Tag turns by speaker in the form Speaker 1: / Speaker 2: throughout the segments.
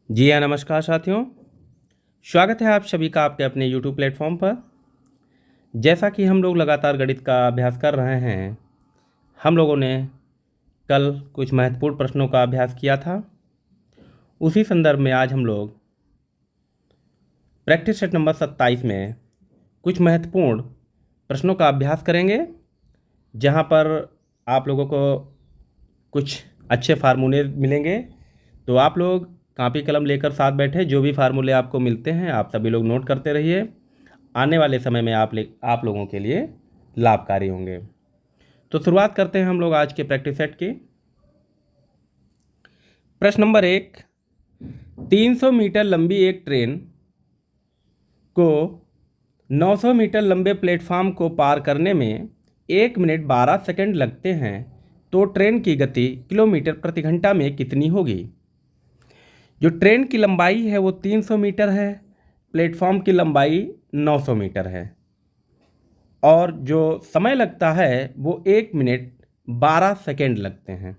Speaker 1: जी हाँ, नमस्कार साथियों। स्वागत है आप सभी का आपके अपने YouTube प्लेटफॉर्म पर। जैसा कि हम लोग लगातार गणित का अभ्यास कर रहे हैं, हम लोगों ने कल कुछ महत्वपूर्ण प्रश्नों का अभ्यास किया था। उसी संदर्भ में आज हम लोग प्रैक्टिस सेट नंबर 27 में कुछ महत्वपूर्ण प्रश्नों का अभ्यास करेंगे, जहाँ पर आप लोगों को कुछ अच्छे फार्मूले मिलेंगे। तो आप लोग कॉपी कलम लेकर साथ बैठे, जो भी फार्मूले आपको मिलते हैं आप सभी लोग नोट करते रहिए। आने वाले समय में आप लोगों के लिए लाभकारी होंगे। तो शुरुआत करते हैं हम लोग आज के प्रैक्टिस सेट की। प्रश्न नंबर 1, 300 मीटर लंबी एक ट्रेन को 900 मीटर लंबे प्लेटफॉर्म को पार करने में 1 मिनट 12 सेकंड लगते हैं, तो ट्रेन की गति किलोमीटर प्रति घंटा में कितनी होगी। जो ट्रेन की लंबाई है वो 300 मीटर है, प्लेटफॉर्म की लंबाई 900 मीटर है, और जो समय लगता है वो 1 मिनट 12 सेकंड लगते हैं।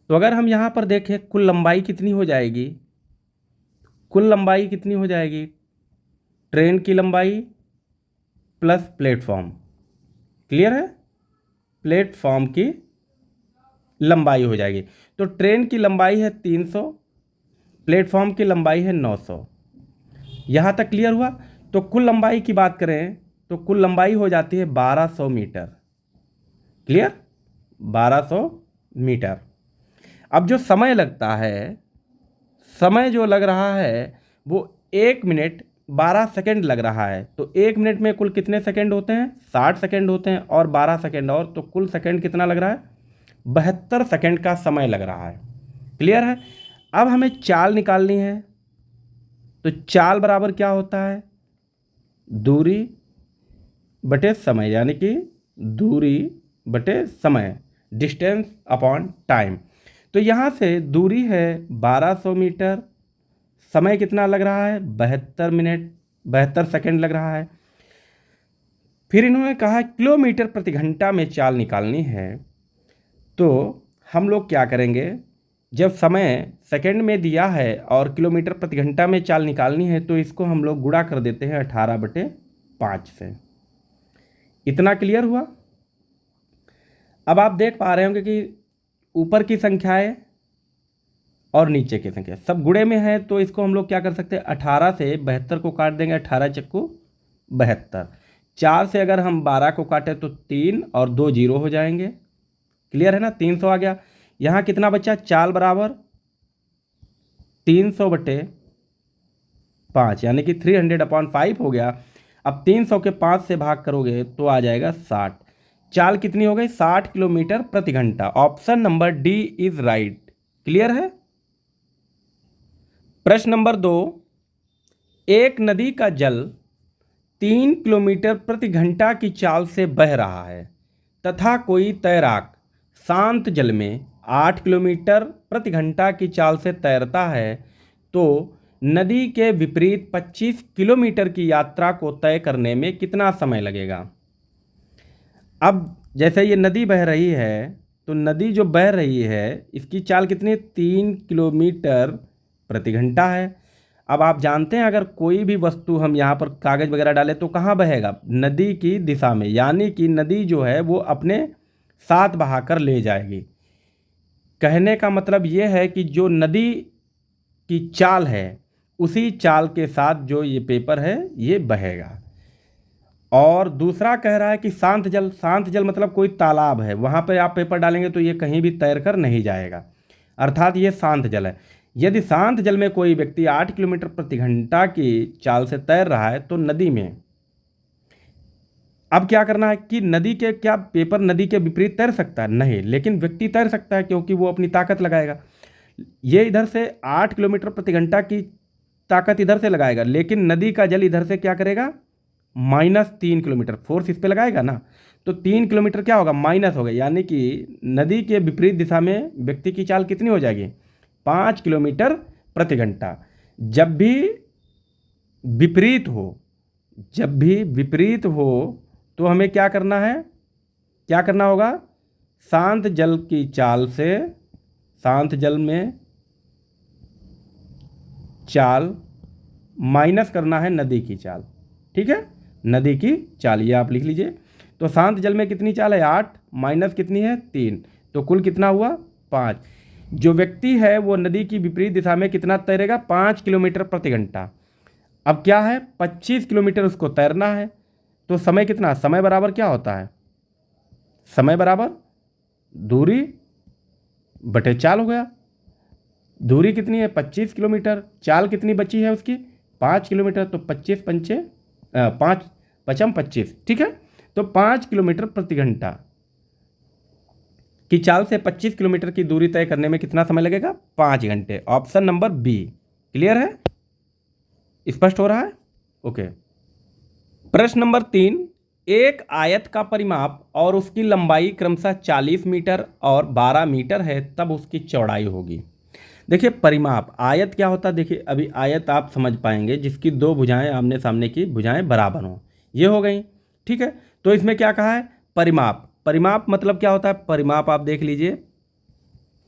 Speaker 1: तो अगर हम यहाँ पर देखें कुल लंबाई कितनी हो जाएगी, कुल लंबाई कितनी हो जाएगी, ट्रेन की लंबाई प्लस प्लेटफॉर्म। क्लियर है, प्लेटफॉर्म की लंबाई हो जाएगी। तो ट्रेन की लंबाई है 300, प्लेटफॉर्म की लंबाई है 900। यहाँ तक क्लियर हुआ। तो कुल लंबाई की बात करें तो कुल लंबाई हो जाती है 1200 मीटर। Clear, 1200 metre. अब जो समय लगता है, समय जो लग रहा है वो 1 मिनट 12 सेकंड लग रहा है। तो 1 मिनट में कुल कितने सेकंड होते हैं, 60 सेकंड होते हैं, और 12 सेकंड और, तो कुल सेकंड कितना लग रहा है, 72 सेकंड का समय लग रहा है। क्लियर है। अब हमें चाल निकालनी है। तो चाल बराबर क्या होता है, दूरी बटे समय, यानी कि दूरी बटे समय, डिस्टेंस अपॉन टाइम। तो यहाँ से दूरी है 1200 मीटर, समय कितना लग रहा है, 72 मिनट 72 सेकंड लग रहा है। फिर इन्होंने कहा किलोमीटर प्रति घंटा में चाल निकालनी है। तो हम लोग क्या करेंगे, जब समय सेकंड में दिया है और किलोमीटर प्रति घंटा में चाल निकालनी है, तो इसको हम लोग गुणा कर देते हैं 18/5 से। इतना क्लियर हुआ। अब आप देख पा रहे होंगे कि ऊपर की संख्याएं और नीचे की संख्या सब गुणे में है। तो इसको हम लोग क्या कर सकते हैं, 18 से 72 को काट देंगे, 18 चक्कू 72। 4 से अगर हम 12 को काटें तो 3 और 2 जीरो हो जाएंगे। क्लियर है ना, 300 आ गया। यहाँ कितना बचा, चाल बराबर 300/5, यानी कि 300/5 हो गया। अब 300 के 5 से भाग करोगे तो आ जाएगा 60। चाल कितनी हो गई, 60 किलोमीटर प्रति घंटा। Option number D is right. Clear है। प्रश्न नंबर 2, एक नदी का जल 3 किलोमीटर प्रति घंटा की चाल से बह रहा है तथा कोई तैराक शांत जल में 8 किलोमीटर प्रति घंटा की चाल से तैरता है, तो नदी के विपरीत 25 किलोमीटर की यात्रा को तय करने में कितना समय लगेगा। अब जैसे ये नदी बह रही है, तो नदी जो बह रही है इसकी चाल कितनी, 3 किलोमीटर प्रति घंटा है। अब आप जानते हैं अगर कोई भी वस्तु हम यहाँ पर कागज़ वगैरह डालें तो कहाँ बहेगा, नदी की दिशा में, यानी कि नदी जो है वो अपने साथ बहाकर ले जाएगी। कहने का मतलब ये है कि जो नदी की चाल है उसी चाल के साथ जो ये पेपर है ये बहेगा। और दूसरा कह रहा है कि शांत जल, शांत जल मतलब कोई तालाब है, वहाँ पर आप पेपर डालेंगे तो ये कहीं भी तैर कर नहीं जाएगा, अर्थात ये शांत जल है। यदि शांत जल में कोई व्यक्ति 8 किलोमीटर प्रति घंटा की चाल से तैर रहा है तो नदी में अब क्या करना है कि नदी के, क्या पेपर नदी के विपरीत तैर सकता है, नहीं, लेकिन व्यक्ति तैर सकता है क्योंकि वो अपनी ताकत लगाएगा। ये इधर से 8 किलोमीटर प्रति घंटा की ताकत इधर से लगाएगा, लेकिन नदी का जल इधर से क्या करेगा, -3 किलोमीटर फोर्स इस पे लगाएगा ना। तो 3 किलोमीटर क्या होगा, माइनस होगा, यानी कि नदी के विपरीत दिशा में व्यक्ति की चाल कितनी हो जाएगी, 5 किलोमीटर प्रति घंटा। जब भी विपरीत हो, जब भी विपरीत हो तो हमें क्या करना है, क्या करना होगा, शांत जल की चाल से, शांत जल में चाल माइनस करना है नदी की चाल। ठीक है, नदी की चाल ये आप लिख लीजिए। तो शांत जल में कितनी चाल है 8, माइनस कितनी है 3, तो कुल कितना हुआ 5। जो व्यक्ति है वो नदी की विपरीत दिशा में कितना तैरेगा 5 किलोमीटर प्रति घंटा। अब क्या है 25 किलोमीटर उसको तैरना है, तो समय कितना, समय बराबर क्या होता है, समय बराबर दूरी बटे चाल हो गया। दूरी कितनी है 25 किलोमीटर, चाल कितनी बची है उसकी 5 किलोमीटर, तो 25 पंचे 5 पचम 25। ठीक है, तो 5 किलोमीटर प्रति घंटा की चाल से 25 किलोमीटर की दूरी तय करने में कितना समय लगेगा 5 घंटे। Option number B. क्लियर है, स्पष्ट हो रहा है? ओके। प्रश्न नंबर 3, एक आयत का परिमाप और उसकी लंबाई क्रमशः 40 मीटर और 12 मीटर है, तब उसकी चौड़ाई होगी। देखिए परिमाप, आयत क्या होता है, देखिए अभी आयत आप समझ पाएंगे जिसकी दो भुजाएं आमने सामने की भुजाएं बराबर हों, ये हो गई। ठीक है, तो इसमें क्या कहा है परिमाप। परिमाप मतलब क्या होता है, परिमाप आप देख लीजिए,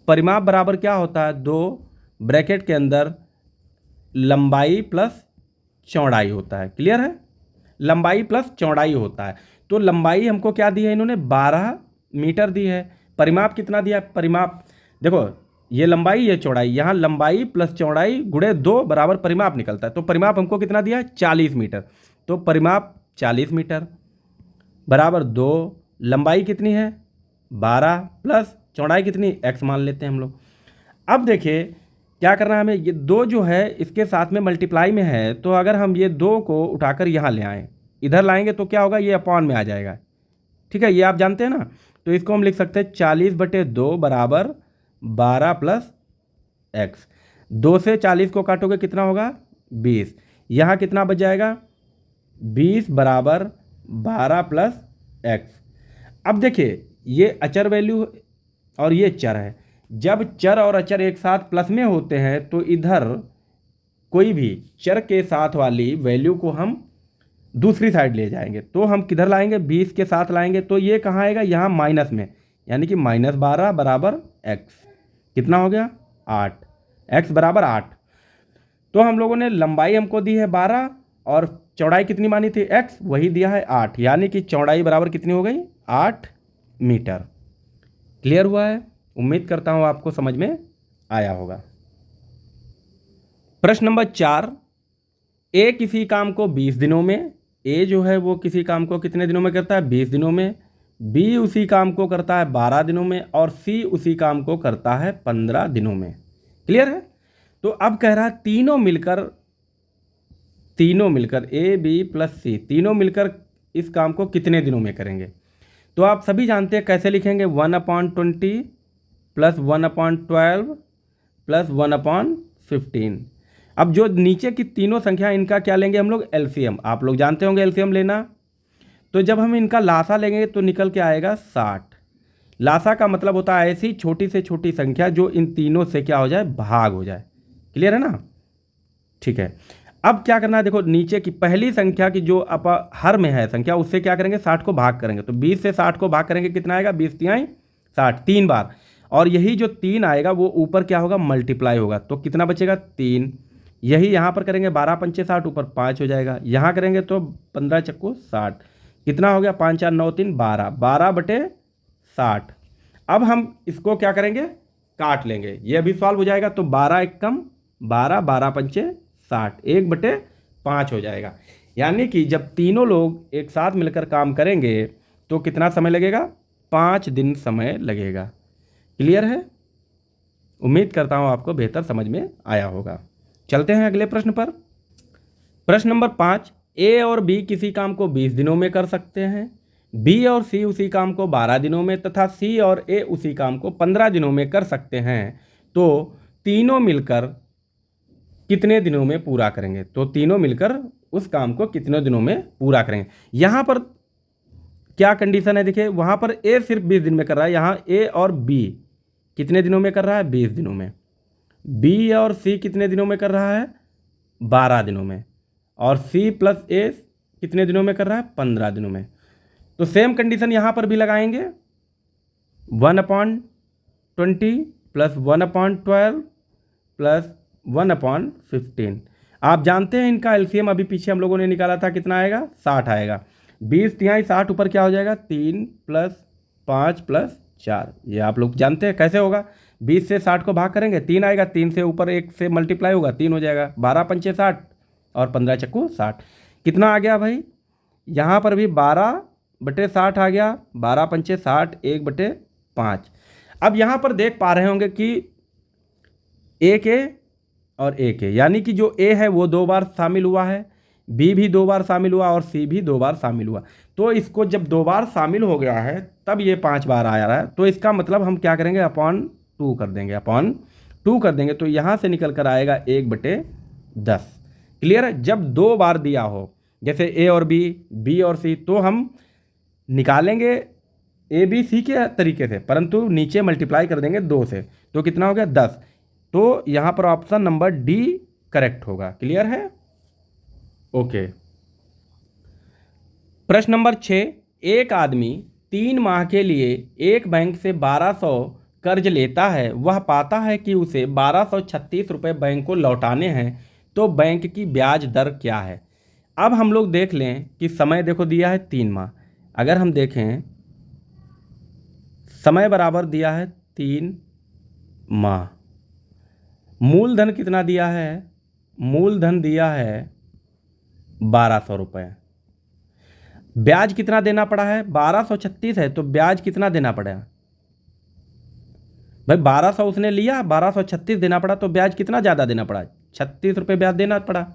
Speaker 1: परिमाप बराबर क्या होता है, दो ब्रैकेट के अंदर लंबाई प्लस चौड़ाई होता है। क्लियर है, लंबाई प्लस चौड़ाई होता है। तो लंबाई हमको क्या दी है इन्होंने 12 मीटर दी है, परिमाप कितना दिया है, परिमाप देखो ये लंबाई ये चौड़ाई, यहाँ लंबाई प्लस चौड़ाई गुणे 2 बराबर परिमाप निकलता है। तो परिमाप हमको कितना दिया है 40 मीटर, तो परिमाप 40 मीटर बराबर 2, लंबाई कितनी है 12 प्लस चौड़ाई कितनी x मान लेते हैं हम लोग। अब देखिए क्या करना है हमें, ये 2 जो है इसके साथ में मल्टीप्लाई में है, तो अगर हम ये 2 को उठाकर यहाँ ले आएँ, इधर लाएंगे तो क्या होगा, ये अपॉन में आ जाएगा। ठीक है, ये आप जानते हैं ना, तो इसको हम लिख सकते हैं 40/2 बराबर 12 प्लस एक्स। 2 से 40 को काटोगे कितना होगा 20, यहाँ कितना बच जाएगा 20 बराबर 12 प्लस एक्स। अब देखिए ये अचर वैल्यू और ये चर है, जब चर और अचर एक साथ प्लस में होते हैं तो इधर कोई भी चर के साथ वाली वैल्यू को हम दूसरी साइड ले जाएंगे, तो हम किधर लाएंगे 20 के साथ लाएंगे, तो ये कहाँ आएगा यहाँ माइनस में, यानी कि -12 बराबर एक्स। कितना हो गया 8, एक्स बराबर 8। तो हम लोगों ने लंबाई हमको दी है 12 और चौड़ाई कितनी मानी थी एक्स, वही दिया है 8, यानी कि चौड़ाई बराबर कितनी हो गई 8 मीटर। क्लियर हुआ है, उम्मीद करता हूँ आपको समझ में आया होगा। प्रश्न नंबर 4, ए किसी काम को 20 दिनों में, ए जो है वो किसी काम को कितने दिनों में करता है 20 दिनों में, बी उसी काम को करता है 12 दिनों में और सी उसी काम को करता है 15 दिनों में। क्लियर है, तो अब कह रहा है तीनों मिलकर ए बी प्लस सी तीनों मिलकर इस काम को कितने दिनों में करेंगे। तो आप सभी जानते हैं कैसे लिखेंगे, 1/20 प्लस 1/12 प्लस 1/15। अब जो नीचे की तीनों संख्या इनका क्या लेंगे हम लोग एलसीएम, आप लोग जानते होंगे एलसीएम लेना, तो जब हम इनका लासा लेंगे तो निकल के आएगा 60। लासा का मतलब होता है ऐसी छोटी से छोटी संख्या जो इन तीनों से क्या हो जाए भाग हो जाए। क्लियर है ना, ठीक है। अब क्या करना है, देखो नीचे की पहली संख्या की जो हर में है संख्या उससे क्या करेंगे 60 को भाग करेंगे, तो 20 से 60 को भाग करेंगे कितना आएगा 20 तिहाई 60 3 बार, और यही जो 3 आएगा वो ऊपर क्या होगा मल्टीप्लाई होगा, तो कितना बचेगा 3। यही यहाँ पर करेंगे 12 पंचे 60 ऊपर 5 हो जाएगा, यहाँ करेंगे तो 15 चक्कू 60, कितना हो गया 5 4 9 3 12, 12/60। अब हम इसको क्या करेंगे काट लेंगे, ये अभी सॉल्व हो जाएगा, तो 12 एक कम 12, 12 पंचे 60, 1/5 हो जाएगा। यानी कि जब तीनों लोग एक साथ मिलकर काम करेंगे तो कितना समय लगेगा 5 दिन समय लगेगा। क्लियर है, उम्मीद करता हूँ आपको बेहतर समझ में आया होगा। चलते हैं अगले प्रश्न पर। प्रश्न नंबर 5, ए और बी किसी काम को 20 दिनों में कर सकते हैं, बी और सी उसी काम को 12 दिनों में तथा सी और ए उसी काम को 15 दिनों में कर सकते हैं, तो तीनों मिलकर कितने दिनों में पूरा करेंगे। तो तीनों मिलकर उस काम को कितने दिनों में पूरा करेंगे। यहाँ पर क्या कंडीशन है, देखिए वहाँ पर ए सिर्फ 20 दिन में कर रहा है, यहाँ ए और बी कितने दिनों में कर रहा है 20 दिनों में, बी और सी कितने दिनों में कर रहा है 12 दिनों में, और सी प्लस ए कितने दिनों में कर रहा है 15 दिनों में। तो सेम कंडीशन यहाँ पर भी लगाएंगे, 1/20 प्लस 1/12 प्लस 1/15। आप जानते हैं इनका एलसीएम अभी पीछे हम लोगों ने निकाला था, कितना आएगा? 60 आएगा। 20×3 60 ऊपर क्या हो जाएगा? 3 + 5 + 4। ये आप लोग जानते हैं कैसे होगा। 20 से 60 को भाग करेंगे, 3 आएगा, 3 से ऊपर 1 से मल्टीप्लाई होगा, 3 हो जाएगा। 12×5 = 60 और 15×4 = 60। कितना आ गया भाई? यहाँ पर भी 12/60 आ गया। 12×5 = 60, 1/5। अब यहाँ पर देख पा रहे होंगे कि एक ए और एक ए, यानी कि जो ए है वो 2 बार शामिल हुआ है, बी भी 2 बार शामिल हुआ और सी भी 2 बार शामिल हुआ। तो इसको जब 2 बार शामिल हो गया है तब ये 5 बार आ रहा है। तो इसका मतलब हम क्या करेंगे? /2 कर देंगे, /2 कर देंगे। तो यहाँ से निकल कर आएगा 1/10। क्लियर है? जब 2 बार दिया हो, जैसे ए और बी और सी, तो हम निकालेंगे ए बी सी के तरीके से, परंतु नीचे मल्टीप्लाई कर देंगे 2 से। तो कितना हो गया? 10। तो यहाँ पर ऑप्शन नंबर डी करेक्ट होगा। क्लियर है? ओके। प्रश्न नंबर 6। एक आदमी 3 माह के लिए एक बैंक से 1200 कर्ज लेता है। वह पाता है कि उसे 1236 रुपये बैंक को लौटाने हैं, तो बैंक की ब्याज दर क्या है? अब हम लोग देख लें कि समय देखो दिया है 3 माह। अगर हम देखें समय बराबर दिया है 3 माह। मूलधन कितना दिया है? मूलधन दिया है 1200 रुपये। ब्याज कितना देना पड़ा है? 1236 है तो ब्याज कितना देना पड़ेगा भाई? 1200 उसने लिया, 1236 देना पड़ा, तो ब्याज कितना ज़्यादा देना पड़ा? 36 रुपये ब्याज देना पड़ा।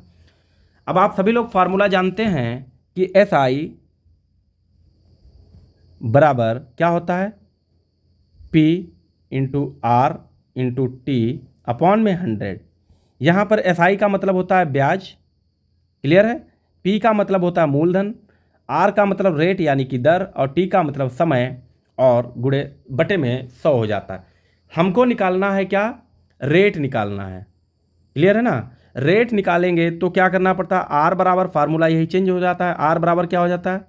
Speaker 1: अब आप सभी लोग फार्मूला जानते हैं कि SI बराबर क्या होता है? P × R × T/100। यहाँ पर SI का मतलब होता है ब्याज। क्लियर है? P का मतलब होता है मूलधन, R का मतलब रेट यानी कि दर, और T का मतलब समय, और गुणे बटे में 100 हो जाता है। हमको निकालना है क्या? रेट निकालना है। क्लियर है ना? रेट निकालेंगे तो क्या करना पड़ता है? R बराबर, फार्मूला यही चेंज हो जाता है। R बराबर क्या हो जाता है?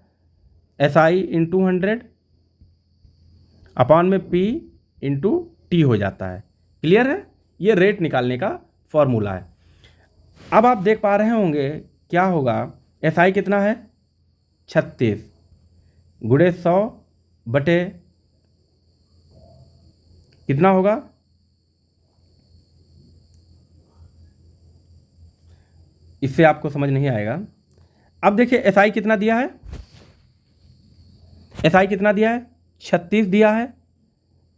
Speaker 1: SI × 100/P × T हो जाता है। क्लियर है? ये रेट निकालने का फॉर्मूला है। अब आप देख पा रहे होंगे क्या होगा? SI कितना है? 36 × 100 बटे कितना होगा? इससे आपको समझ नहीं आएगा। अब देखिए SI कितना दिया है? SI कितना दिया है? 36 दिया है।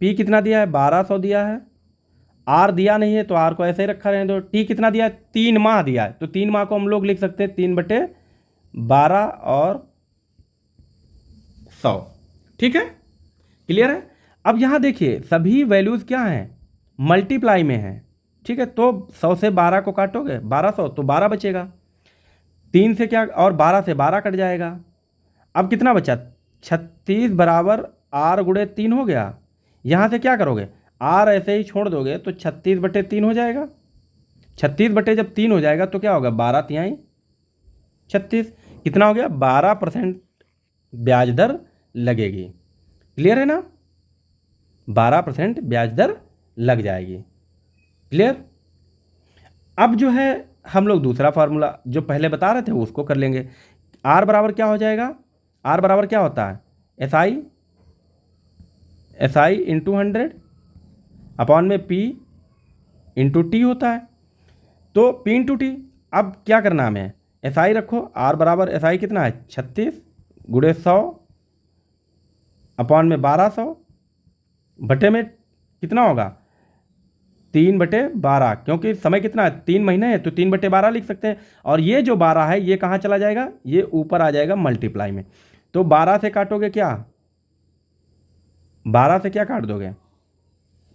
Speaker 1: P कितना दिया है? 1200 दिया है। R दिया नहीं है तो R को ऐसे ही रखा रहने दो। T कितना दिया है? 3 माह दिया है, तो 3 माह को हम लोग लिख सकते हैं 3/12 और 100। ठीक है? क्लियर है? अब यहाँ देखिए सभी वैल्यूज़ क्या हैं? मल्टीप्लाई में हैं। ठीक है? तो 100 से 12 को काटोगे, 1200, तो 12 बचेगा। 3 से क्या, और 12 से 12 कट जाएगा। अब कितना बचा? 36 बराबर R × 3 हो गया। यहाँ से क्या करोगे? R ऐसे ही छोड़ दोगे तो 36/3 हो जाएगा। 36/3 हो जाएगा तो क्या होगा? 12×3 = 36। कितना हो गया? 12% ब्याज दर लगेगी। क्लियर है ना? 12% ब्याज दर लग जाएगी। क्लियर? अब जो है हम लोग दूसरा फार्मूला जो पहले बता रहे थे उसको कर लेंगे। R बराबर क्या हो जाएगा? R बराबर क्या होता है? SI × 100/P × T होता है। तो P × T। अब क्या करना है हमें? SI रखो। R बराबर SI कितना है? 36 × 100/1200 बटे में कितना होगा? 3/12, क्योंकि समय कितना है? 3 महीने है तो 3/12 लिख सकते हैं। और ये जो 12 है ये कहाँ चला जाएगा? ये ऊपर आ जाएगा मल्टीप्लाई में। तो 12 से काटोगे क्या? 12 से क्या काट दोगे?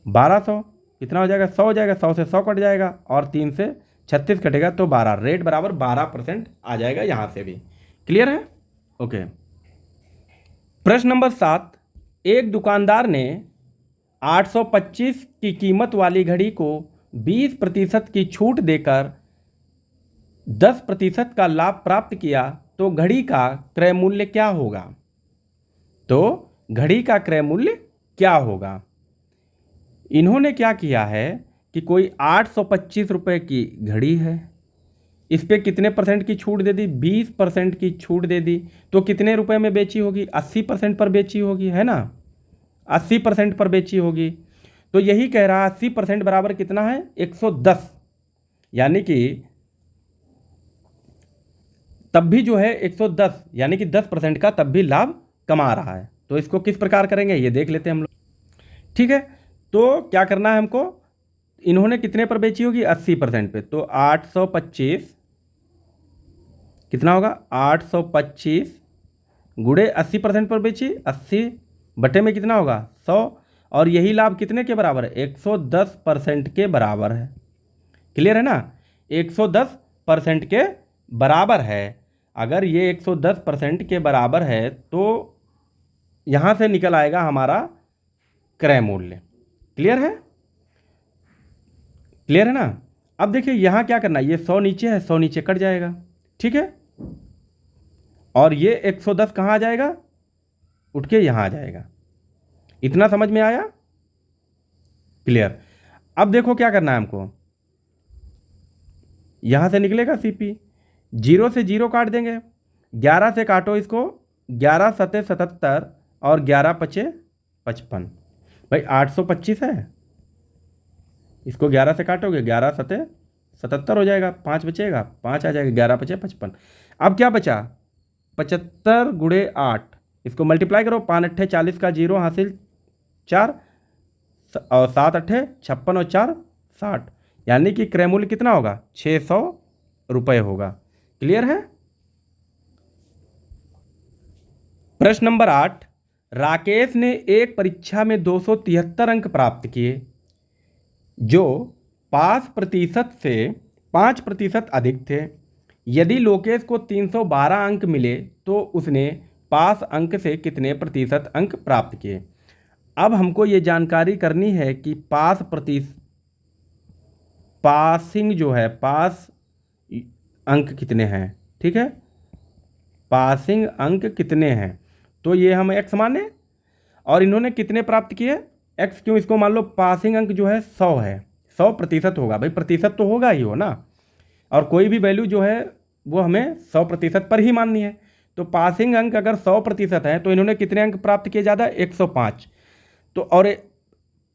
Speaker 1: 1200 कितना हो जाएगा? 100 हो जाएगा। 100 से 100 कट जाएगा और 3 से 36 कटेगा तो 12। रेट बराबर 12% आ जाएगा यहाँ से भी। क्लियर है? ओके। प्रश्न नंबर 7। एक दुकानदार ने 825 की कीमत वाली घड़ी को 20% की छूट देकर 10% का लाभ प्राप्त किया, तो घड़ी का क्रय मूल्य क्या होगा? तो घड़ी का क्रय मूल्य क्या होगा? इन्होंने क्या किया है कि कोई 825 रुपये की घड़ी है, इस पर कितने परसेंट की छूट दे दी, 20% की छूट दे दी, तो कितने रुपए में बेची होगी, 80% पर बेची होगी, है ना, 80% पर बेची होगी। तो यही कह रहा है 80% बराबर कितना है, 110, यानी कि तब भी जो है 110 यानी कि 10% का तब भी लाभ कमा रहा है। तो इसको किस प्रकार करेंगे ये देख लेते हैं हम लोग। ठीक है, तो क्या करना है हमको, इन्होंने कितने पर बेची होगी, 80% पे, तो 825 कितना होगा, 825 गुणे 80% पर बेची, 80 बटे में कितना होगा, 100, और यही लाभ कितने के बराबर है, 110% के बराबर है। क्लियर है ना, 110% के बराबर है। अगर ये 110% के बराबर है तो यहाँ से निकल आएगा हमारा क्रय मूल्य। क्लियर है, क्लियर है ना। अब देखिए यहाँ क्या करना है, ये 100 नीचे है, 100 नीचे कट जाएगा, ठीक है, और ये 110 कहाँ आ जाएगा, उठ के यहाँ आ जाएगा। इतना समझ में आया, क्लियर। अब देखो क्या करना है हमको, यहाँ से निकलेगा सीपी, 0 से 0 काट देंगे, 11 से काटो इसको, 11 सते 77 और 11 पचे 55, भाई 825 है, इसको 11 से काटोगे 11 सते 77 हो जाएगा, 5 बचेगा, 5 आ जाएगा, 11 पचे 55। अब क्या बचा, 75 गुणे 8, इसको मल्टीप्लाई करो, 5 अट्ठे 40 का 0 हासिल 4 और 7 अट्ठे 56 और 4 60, यानी कि क्रय मूल्य कितना होगा, 600 रुपये होगा। क्लियर है। प्रश्न नंबर 8, राकेश ने एक परीक्षा में 273 अंक प्राप्त किए जो पास प्रतिशत से 5% अधिक थे। यदि लोकेश को 312 अंक मिले तो उसने पास अंक से कितने प्रतिशत अंक प्राप्त किए। अब हमको ये जानकारी करनी है कि पासिंग जो है, पास अंक कितने हैं, ठीक है, पासिंग अंक कितने हैं, तो ये हम x माने, और इन्होंने कितने प्राप्त किए, x क्यों, इसको मान लो पासिंग अंक जो है 100 है, 100% होगा, भाई प्रतिशत तो होगा ही हो ना, और कोई भी वैल्यू जो है वो हमें 100% पर ही माननी है। तो पासिंग अंक अगर 100% है तो इन्होंने कितने अंक प्राप्त किए ज़्यादा, 105, तो और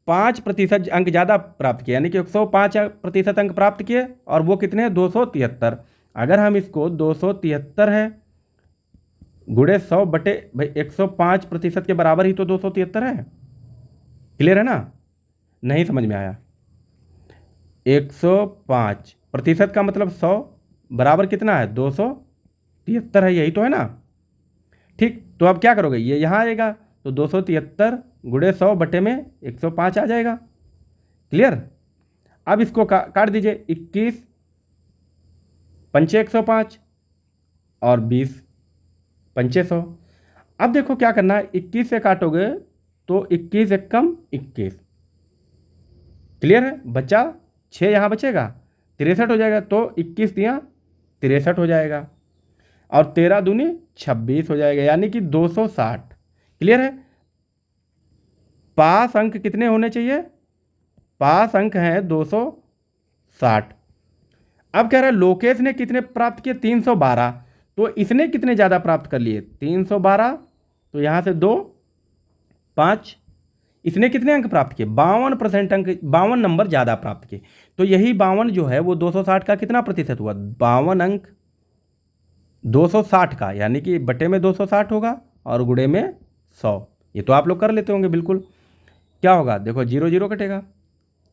Speaker 1: 5% अंक ज़्यादा प्राप्त किए, यानी कि 105% अंक प्राप्त किए, और वो कितने, 273। अगर हम इसको 273 है गुणे 100 बटे, भाई 105% के बराबर ही तो 273 है। क्लियर है ना, नहीं समझ में आया, 105% का मतलब 100 बराबर कितना है, 273 है, यही तो है ना। ठीक, तो अब क्या करोगे, ये यहाँ आएगा, तो 273 गुणे 100 बटे में 105 आ जाएगा। क्लियर। अब इसको काट दीजिए, 21 पंचे 105 और 20 पंचे 100। अब देखो क्या करना है, 21 से काटोगे तो 21 एकम 21। क्लियर है, बचा 6 यहाँ बचेगा, 63 हो जाएगा, तो 21 दिया 63 हो जाएगा, और 13 दूनी 26 हो जाएगा, यानी कि 260। क्लियर है। पास अंक कितने होने चाहिए, पास अंक हैं 260। अब कह रहा है लोकेश ने कितने प्राप्त किए, 312, तो इसने कितने ज़्यादा प्राप्त कर लिए, 312, तो यहाँ से 2 5, इसने कितने अंक प्राप्त किए, 52% अंक, 52 नंबर ज़्यादा प्राप्त किए। तो यही 52 जो है वो 260 का कितना प्रतिशत हुआ, 52 अंक 260 का, यानी कि बटे में 260 होगा और गुणे में 100। ये तो आप लोग कर लेते होंगे बिल्कुल। क्या होगा, देखो 0 0 कटेगा,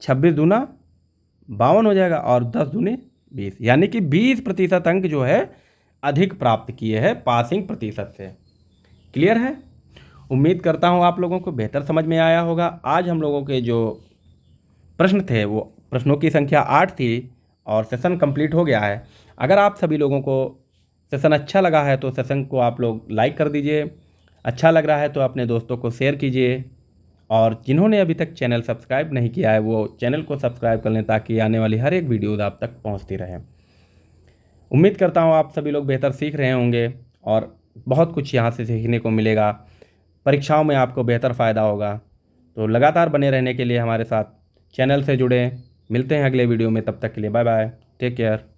Speaker 1: 26 दूना 52 हो जाएगा, और 10 दूनी 20, यानी कि 20% अंक जो है अधिक प्राप्त किए हैं पासिंग प्रतिशत से। क्लियर है। उम्मीद करता हूँ आप लोगों को बेहतर समझ में आया होगा। आज हम लोगों के जो प्रश्न थे वो प्रश्नों की संख्या 8 थी और सेशन कंप्लीट हो गया है। अगर आप सभी लोगों को सेशन अच्छा लगा है तो सेशन को आप लोग लाइक कर दीजिए, अच्छा लग रहा है तो अपने दोस्तों को शेयर कीजिए, और जिन्होंने अभी तक चैनल सब्सक्राइब नहीं किया है वो चैनल को सब्सक्राइब कर लें ताकि आने वाली हर एक वीडियोज़ आप तक पहुंचती रहे। उम्मीद करता हूं आप सभी लोग बेहतर सीख रहे होंगे और बहुत कुछ यहां से सीखने को मिलेगा, परीक्षाओं में आपको बेहतर फ़ायदा होगा। तो लगातार बने रहने के लिए हमारे साथ चैनल से जुड़ें, मिलते हैं अगले वीडियो में, तब तक के लिए बाय बाय, टेक केयर।